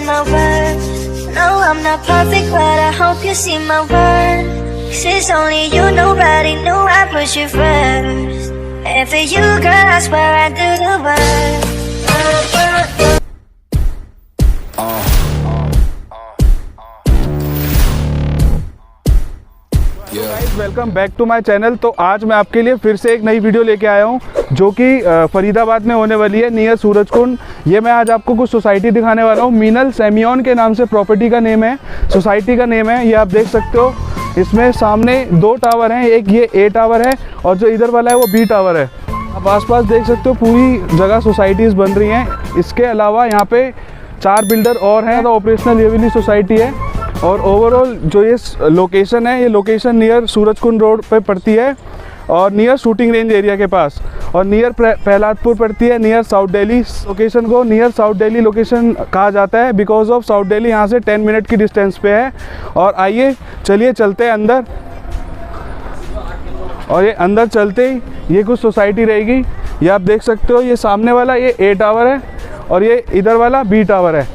in my words. No, I'm not perfect, but I hope you see my worth. 'Cause it's only you, nobody knew I put you first. And for you, girl, I swear I do the work. Welcome back to my channel. तो आज मैं आपके लिए फिर से एक नई video लेके आया हूँ जो कि फरीदाबाद में होने वाली है, नियर सूरजकुंड। ये मैं आज आपको कुछ सोसाइटी दिखाने वाला हूँ। मीनल सेमियोन के नाम से प्रॉपर्टी का नेम है, सोसाइटी का नेम है। ये आप देख सकते हो, इसमें सामने दो टावर हैं, एक ये ए टावर है और जो इधर वाला है वो बी टावर है। आप आसपास देख सकते हो, पूरी जगह सोसाइटीज़ बन रही हैं। इसके अलावा यहाँ पे 4 बिल्डर और हैं। तो ऑपरेशनल ये वाली सोसाइटी है और ओवरऑल जो ये लोकेशन है, ये लोकेशन नियर सूरजकुंड रोड पे पड़ती है और नियर शूटिंग रेंज एरिया के पास, और नियर प्रहलादपुर पड़ती है, नियर साउथ दिल्ली। लोकेशन को नियर साउथ दिल्ली लोकेशन कहा जाता है बिकॉज ऑफ साउथ दिल्ली यहाँ से 10 मिनट की डिस्टेंस पे है। और आइए चलिए चलते हैं अंदर, और ये अंदर चलते ही ये कुछ सोसाइटी रहेगी। ये आप देख सकते हो, ये सामने वाला ये ए टावर है और ये इधर वाला बी टावर है।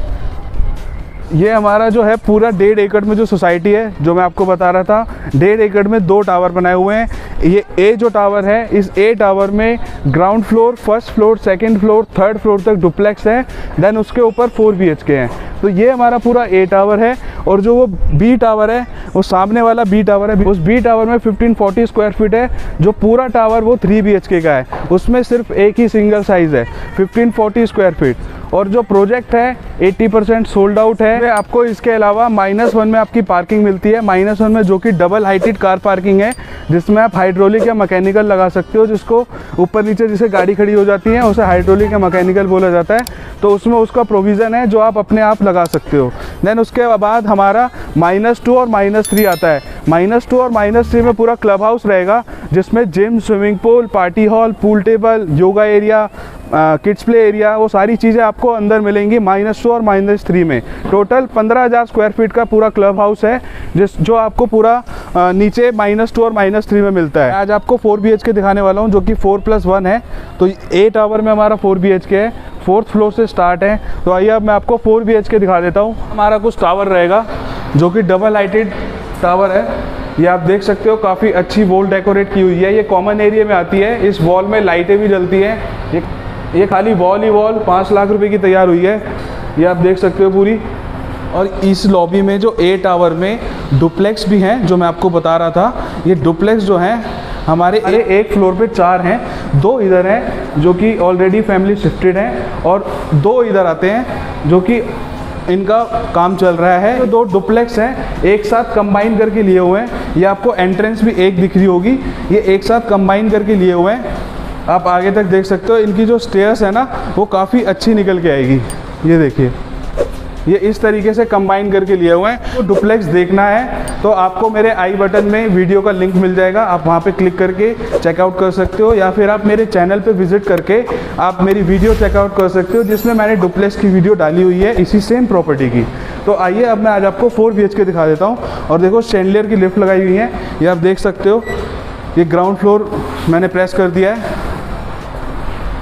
ये हमारा जो है पूरा 1.5 एकड़ में जो सोसाइटी है, जो मैं आपको बता रहा था, 1.5 एकड़ में 2 टावर बनाए हुए हैं। ये ए जो टावर है, इस ए टावर में ground floor, first floor, second floor, third floor तक डुप्लेक्स है। देन उसके ऊपर 4 BHK हैं। तो ये हमारा पूरा ए टावर है। और जो वो बी टावर है, वो सामने वाला बी टावर है, उस बी टावर में 1540 स्क्वायर फीट है। जो पूरा टावर वो 3 BHK का है, उसमें सिर्फ एक ही सिंगल साइज़ है, 1540 स्क्वायर फीट। और जो प्रोजेक्ट है 80% सोल्ड आउट है। आपको इसके अलावा -1 में आपकी पार्किंग मिलती है, -1 में जो कि डबल हाइटेड कार पार्किंग है, जिसमें आप हाइड्रोलिक या मैकेनिकल लगा सकते हो। जिसको ऊपर नीचे जिसे गाड़ी खड़ी हो जाती है उसे हाइड्रोलिक या मैकेनिकल बोला जाता है। तो उसमें उसका प्रोविज़न है जो आप अपने आप लगा सकते हो। देन उसके बाद हमारा -2 और -3 आता है। -2 और -3 में पूरा क्लब हाउस रहेगा, जिसमें gym, swimming pool, party hall, pool table, yoga area, kids play area, वो सारी चीज़ें आपको अंदर मिलेंगी -2 और -3 में। टोटल 15,000 स्क्वायर फीट का पूरा क्लब हाउस है, जो आपको पूरा नीचे -2 और -3 में मिलता है। आज आपको 4 BHK दिखाने वाला हूँ, जो कि 4+1 है। तो ए टावर में हमारा 4 BHK है, 4th फ्लोर से स्टार्ट है। तो आइए अब मैं आपको 4 BHK दिखा देता हूँ। हमारा कुछ टावर रहेगा जो कि डबल हाइटेड टावर है। ये आप देख सकते हो, काफ़ी अच्छी वॉल डेकोरेट की हुई है। ये कॉमन एरिया में आती है। इस वॉल में लाइटें भी जलती हैं। ये खाली वॉल ही वॉल 5 लाख रुपए की तैयार हुई है। ये आप देख सकते हो पूरी। और इस लॉबी में जो ए टावर में डुप्लेक्स भी हैं, जो मैं आपको बता रहा था, ये डुप्लेक्स जो हैं हमारे एक फ्लोर पे 4 हैं। 2 इधर हैं जो कि ऑलरेडी फैमिली शिफ्टेड हैं, और 2 इधर आते हैं जो कि इनका काम चल रहा है। तो 2 डुप्लेक्स हैं, एक साथ कंबाइन करके लिए हुए हैं। ये आपको एंट्रेंस भी एक दिख रही होगी, ये एक साथ कंबाइन करके लिए हुए हैं। आप आगे तक देख सकते हो, इनकी जो स्टेयर्स है ना, वो काफ़ी अच्छी निकल के आएगी। ये देखिए, ये इस तरीके से कंबाइन करके लिए हुए हैं। तो डुप्लेक्स देखना है तो आपको मेरे आई बटन में वीडियो का लिंक मिल जाएगा, आप वहाँ पे क्लिक करके चेकआउट कर सकते हो, या फिर आप मेरे चैनल पे विजिट करके आप मेरी वीडियो चेकआउट कर सकते हो, जिसमें मैंने डुप्लेक्स की वीडियो डाली हुई है इसी सेम प्रॉपर्टी की। तो आइए अब मैं आज आपको 4 BHK दिखा देता हूँ। और देखो, शैंडलियर की लिफ्ट लगाई हुई है, ये आप देख सकते हो। ये ग्राउंड फ्लोर मैंने प्रेस कर दिया है।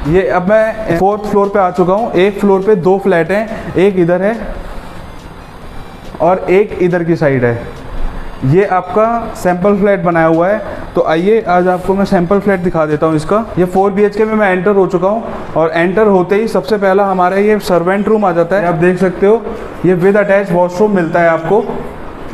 ये अब मैं 4th फ्लोर पे आ चुका हूँ। एक फ्लोर पे 2 फ्लैट हैं, एक इधर है और एक इधर की साइड है। ये आपका सैंपल फ्लैट बनाया हुआ है। तो आइए आज आपको मैं सैंपल फ्लैट दिखा देता हूँ इसका। ये 4 BHK में मैं एंटर हो चुका हूँ, और एंटर होते ही सबसे पहला हमारा ये सर्वेंट रूम आ जाता है। आप देख सकते हो, ये विद अटैच वॉशरूम मिलता है आपको।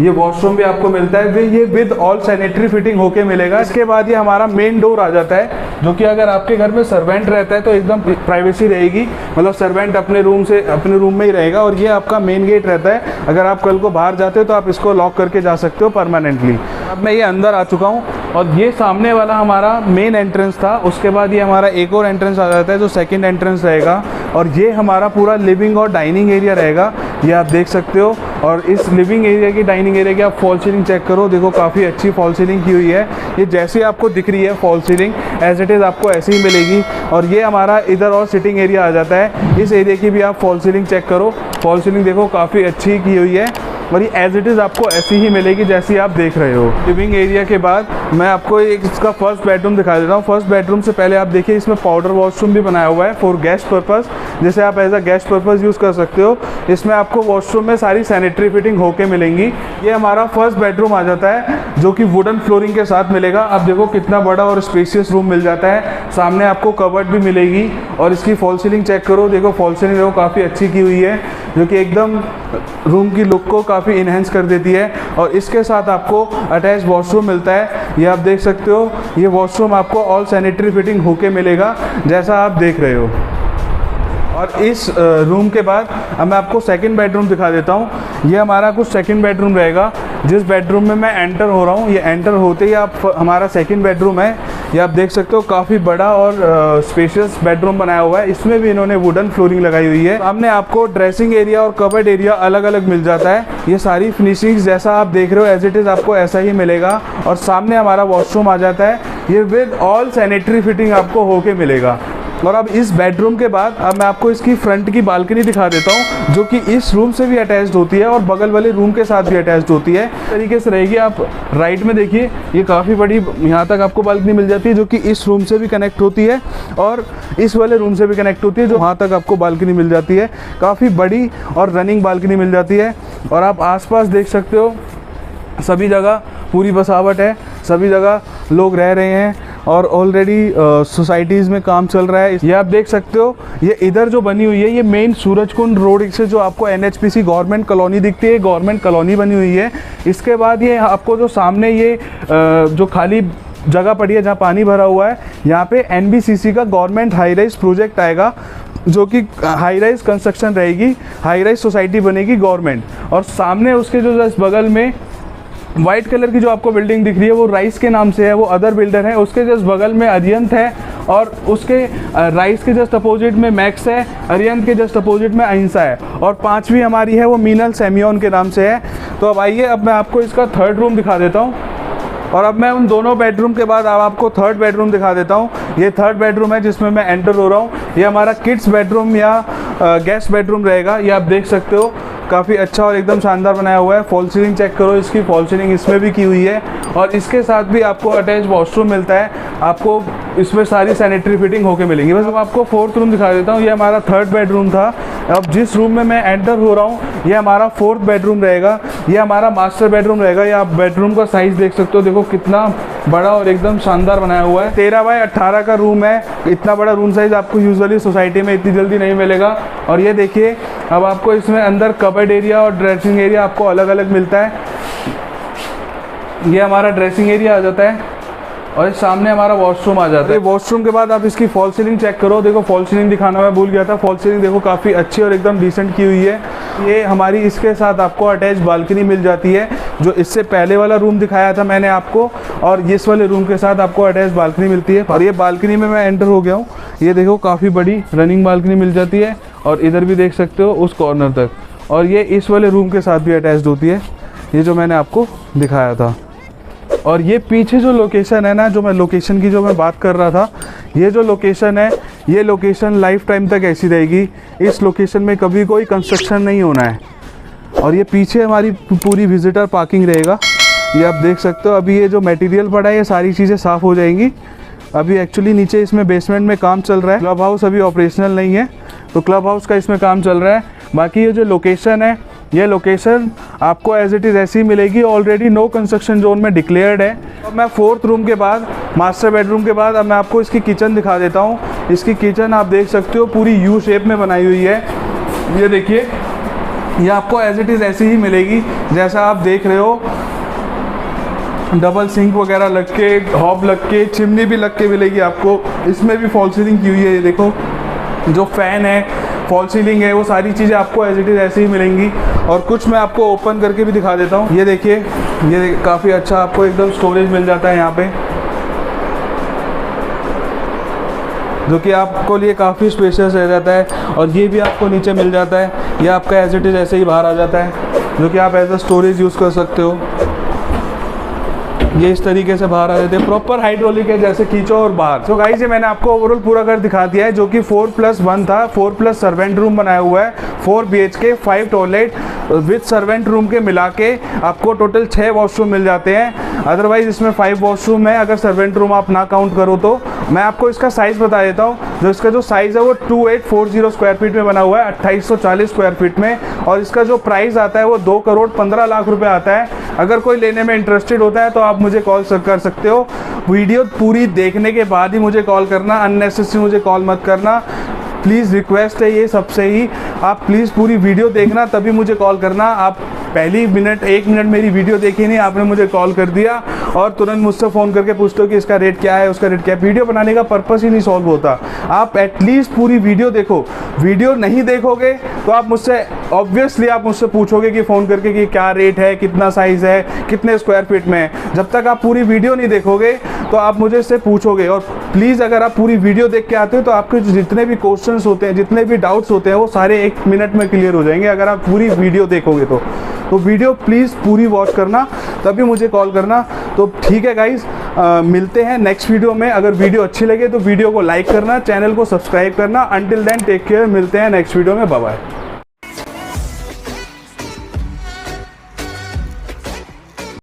ये वॉशरूम भी आपको मिलता है, ये विद ऑल सैनिटरी फिटिंग होके मिलेगा। इसके बाद ये हमारा मेन डोर आ जाता है, जो कि अगर आपके घर में सर्वेंट रहता है तो एकदम प्राइवेसी रहेगी, मतलब सर्वेंट अपने रूम में ही रहेगा। और ये आपका मेन गेट रहता है, अगर आप कल को बाहर जाते हो तो आप इसको लॉक करके जा सकते हो परमानेंटली। अब मैं ये अंदर आ चुका हूँ, और ये सामने वाला हमारा मेन एंट्रेंस था। उसके बाद ये हमारा एक और एंट्रेंस आ जाता है, जो सेकंड एंट्रेंस रहेगा। और ये हमारा पूरा लिविंग और डाइनिंग एरिया रहेगा, ये आप देख सकते हो। और इस लिविंग एरिया की, डाइनिंग एरिया की आप फॉल सीलिंग चेक करो, देखो काफ़ी अच्छी फॉल सीलिंग की हुई है। ये जैसे आपको दिख रही है fall ceiling, as it is आपको ऐसे ही मिलेगी। और ये हमारा इधर और सिटिंग एरिया आ जाता है। इस एरिया की भी आप फॉल सीलिंग चेक करो, फॉल सीलिंग देखो काफ़ी अच्छी की हुई है। और ये एज इट इज़ आपको ऐसी ही मिलेगी जैसी आप देख रहे हो। लिविंग एरिया के बाद मैं आपको एक इसका फर्स्ट बेडरूम दिखा देता हूँ। फर्स्ट बेडरूम से पहले आप देखिए इसमें पाउडर वॉशरूम भी बनाया हुआ है फॉर गेस्ट पर्पज़, जैसे आप as a guest purpose use कर सकते हो। इसमें आपको वॉशरूम में सारी सैनिटरी फिटिंग होके मिलेंगी। ये हमारा फर्स्ट बेडरूम आ जाता है जो कि वुडन फ्लोरिंग के साथ मिलेगा। आप देखो कितना बड़ा और स्पेशियस रूम मिल जाता है। सामने आपको कबर्ड भी मिलेगी और इसकी फॉल सीलिंग चेक करो, देखो फॉल सीलिंग देखो काफ़ी अच्छी की हुई है जो कि एकदम रूम की लुक को काफ़ी इन्हेंस कर देती है। और इसके साथ आपको अटैच वॉशरूम मिलता है, ये आप देख सकते हो। ये वॉशरूम आपको ऑल सैनिटरी फिटिंग होके मिलेगा जैसा आप देख रहे हो। और इस रूम के बाद अब मैं आपको सेकंड बेडरूम दिखा देता हूँ। ये हमारा कुछ सेकंड बेडरूम रहेगा। जिस बेडरूम में मैं एंटर हो रहा हूँ, ये एंटर होते ही आप हमारा सेकंड बेडरूम है। ये आप देख सकते हो काफ़ी बड़ा और स्पेशियस बेडरूम बनाया हुआ है। इसमें भी इन्होंने वुडन फ्लोरिंग लगाई हुई है। सामने आपको ड्रेसिंग एरिया और कबर्ड एरिया अलग अलग मिल जाता है। ये सारी फिनिशिंग्स जैसा आप देख रहे हो एज इट इज़ आपको ऐसा ही मिलेगा। और सामने हमारा वॉशरूम आ जाता है, ये विद ऑल सैनिटरी फिटिंग आपको होके मिलेगा। और अब इस बेडरूम के बाद अब मैं आपको इसकी फ्रंट की बालकनी दिखा देता हूँ जो कि इस रूम से भी अटैच्ड होती है और बगल वाले रूम के साथ भी अटैच्ड होती है। इस तरीके से रहेगी। आप राइट में देखिए ये काफ़ी बड़ी यहाँ तक आपको बालकनी मिल जाती है जो कि इस रूम से भी कनेक्ट होती है और इस वाले रूम से भी कनेक्ट होती है, जो वहाँ तक आपको बालकनी मिल जाती है। काफ़ी बड़ी और रनिंग बालकनी मिल जाती है। और आप आसपास देख सकते हो सभी जगह पूरी बसावट है, सभी जगह लोग रह रहे हैं और ऑलरेडी सोसाइटीज़ में काम चल रहा है। ये आप देख सकते हो। ये इधर जो बनी हुई है ये मेन सूरजकुंड रोड से जो आपको NHPC गवर्नमेंट कॉलोनी दिखती है, गवर्नमेंट कॉलोनी बनी हुई है। इसके बाद ये आपको जो सामने ये जो खाली जगह पड़ी है जहाँ पानी भरा हुआ है, यहाँ पे NBCC का गवर्नमेंट हाई राइज प्रोजेक्ट आएगा जो कि हाई राइज कंस्ट्रक्शन रहेगी, हाई राइज सोसाइटी बनेगी गवर्नमेंट। और सामने उसके जो जस्ट बगल में वाइट कलर की जो आपको बिल्डिंग दिख रही है वो राइस के नाम से है, वो अदर बिल्डर है। उसके जस्ट बगल में अरियंत है और उसके राइस के जस्ट अपोजिट में मैक्स है, अरियंत के जस्ट अपोजिट में अहिंसा है। और पांचवी हमारी है वो मीनल सेमियोन के नाम से है। तो अब आइए अब मैं आपको इसका थर्ड रूम दिखा देता हूँ। और अब मैं उन दोनों बेडरूम के बाद अब आपको थर्ड बेडरूम दिखा देता हूँ। ये थर्ड बेडरूम है जिसमें मैं एंटर हो रहा हूँ। ये हमारा किड्स बेडरूम या गेस्ट बेडरूम रहेगा। ये आप देख सकते हो काफ़ी अच्छा और एकदम शानदार बनाया हुआ है। फॉल सीलिंग चेक करो, इसकी फॉल सीलिंग इसमें भी की हुई है। और इसके साथ भी आपको अटैच वॉशरूम मिलता है, आपको इसमें सारी सैनिटरी फिटिंग होके मिलेंगी। बस अब आपको फोर्थ रूम दिखा देता हूँ। ये हमारा थर्ड बेडरूम था। अब जिस रूम में मैं एंटर हो रहा हूँ ये हमारा फोर्थ बेडरूम रहेगा। ये हमारा मास्टर बेडरूम रहेगा। ये आप बेडरूम का साइज़ देख सकते हो, देखो कितना बड़ा और एकदम शानदार बनाया हुआ है। 13 बाय 18 का रूम है। इतना बड़ा रूम साइज़ आपको यूजुअली सोसाइटी में इतनी जल्दी नहीं मिलेगा। और ये देखिए अब आपको इसमें अंदर कबर्ड एरिया और ड्रेसिंग एरिया आपको अलग अलग मिलता है। ये हमारा ड्रेसिंग एरिया आ जाता है और इस सामने हमारा वॉशरूम आ जाता है। वॉशरूम के बाद आप इसकी फॉल सीलिंग चेक करो, देखो फॉल सीलिंग दिखाना मैं भूल गया था। फॉल सीलिंग देखो काफ़ी अच्छी और एकदम डिसेंट की हुई है। ये हमारी इसके साथ आपको अटैच बालकनी मिल जाती है, जो इससे पहले वाला रूम दिखाया था मैंने आपको, और इस वाले रूम के साथ आपको अटैच बालकनी मिलती है। और ये बालकनी में मैं एंटर हो गया हूँ। ये देखो काफ़ी बड़ी रनिंग बालकनी मिल जाती है और इधर भी देख सकते हो उस कॉर्नर तक। और ये इस वाले रूम के साथ भी अटैच्ड होती है, ये जो मैंने आपको दिखाया था। और ये पीछे जो लोकेशन है ना, जो मैं लोकेशन की जो मैं बात कर रहा था, ये जो लोकेशन है ये लोकेशन लाइफ टाइम तक ऐसी रहेगी। इस लोकेशन में कभी कोई कंस्ट्रक्शन नहीं होना है। और ये पीछे हमारी पूरी विजिटर पार्किंग रहेगा। ये आप देख सकते हो। अभी ये जो मटेरियल पड़ा है ये सारी चीज़ें साफ़ हो जाएंगी। अभी एक्चुअली नीचे इसमें बेसमेंट में काम चल रहा है। क्लब हाउस अभी ऑपरेशनल नहीं है, तो क्लब हाउस का इसमें काम चल रहा है। बाकी ये जो लोकेशन है, ये लोकेशन आपको एज इट इज़ ऐसी मिलेगी, ऑलरेडी नो कंस्ट्रक्शन जोन में डिक्लेयर्ड है। अब मैं फोर्थ रूम के बाद, मास्टर बेडरूम के बाद, अब मैं आपको इसकी किचन दिखा देता हूँ। इसकी किचन आप देख सकते हो पूरी यू शेप में बनाई हुई है। ये देखिए, ये आपको एज इट इज़ ऐसी ही मिलेगी जैसा आप देख रहे हो। डबल सिंक वगैरह लग के, हॉब लग के, चिमनी भी लग के मिलेगी आपको। इसमें भी फॉल सीलिंग की हुई है। ये देखो जो फ़ैन है, फॉल सीलिंग है, वो सारी चीज़ें आपको एज इट इज़ ऐसे ही मिलेंगी। और कुछ मैं आपको ओपन करके भी दिखा देता हूँ। ये देखिए, ये काफ़ी अच्छा आपको एकदम स्टोरेज मिल जाता है यहाँ पे, जो कि आपको लिए काफ़ी स्पेशियस रह जाता है। और ये भी आपको नीचे मिल जाता है। ये आपका एज इट इज़ ऐसे ही बाहर आ जाता है, जो कि आप एज अ स्टोरेज यूज़ कर सकते हो। ये इस तरीके से बाहर आ जाते हैं, प्रॉपर हाइड्रोलिक है, जैसे खींचो और बाहर। तो गाइस ये मैंने आपको ओवरऑल पूरा घर दिखा दिया है, जो कि 4+1 था। 4+ सर्वेंट रूम बनाया हुआ है, 4 BHK, 5 toilet, with servant room के मिला के आपको टोटल 6 वॉशरूम मिल जाते हैं। अदरवाइज़ इसमें 5 वॉशरूम है, अगर सर्वेंट रूम आप ना काउंट करो तो। मैं आपको इसका साइज़ बता देता हूँ। जो इसका जो साइज़ है वो 2840 स्क्वायर फीट में बना हुआ है, 2840 स्क्वायर फीट में। और इसका जो प्राइस आता है वो 2,15,00,000 रुपये आता है। अगर कोई लेने में इंटरेस्टेड होता है तो आप मुझे कॉल कर सकते हो। वीडियो पूरी देखने के बाद ही मुझे कॉल करना, अननेसेसरी मुझे कॉल मत करना। प्लीज़ रिक्वेस्ट है ये सबसे ही, आप प्लीज़ पूरी वीडियो देखना तभी मुझे कॉल करना। आप पहली मिनट 1 मिनट मेरी वीडियो देखी नहीं, आपने मुझे कॉल कर दिया और तुरंत मुझसे फ़ोन करके पूछते हो कि इसका रेट क्या है, उसका रेट क्या है। वीडियो बनाने का पर्पस ही नहीं सॉल्व होता। आप एटलीस्ट पूरी वीडियो देखो। वीडियो नहीं देखोगे तो आप मुझसे ऑब्वियसली आप मुझसे पूछोगे कि फ़ोन करके कि क्या रेट है, कितना साइज़ है, कितने स्क्वायर फीट में है। जब तक आप पूरी वीडियो नहीं देखोगे तो आप मुझे इससे पूछोगे। और प्लीज़ अगर आप पूरी वीडियो देख के आते हो तो आपके जितने भी क्वेश्चंस होते हैं, जितने भी डाउट्स होते हैं, वो सारे 1 मिनट में क्लियर हो जाएंगे अगर आप पूरी वीडियो देखोगे तो वीडियो प्लीज़ पूरी वॉच करना तभी मुझे कॉल करना। तो ठीक है गाइज़, मिलते हैं नेक्स्ट वीडियो में। अगर वीडियो अच्छी लगे तो वीडियो को लाइक करना, चैनल को सब्सक्राइब करना। अंटिल देन टेक केयर, मिलते हैं नेक्स्ट वीडियो में, बाय बाय।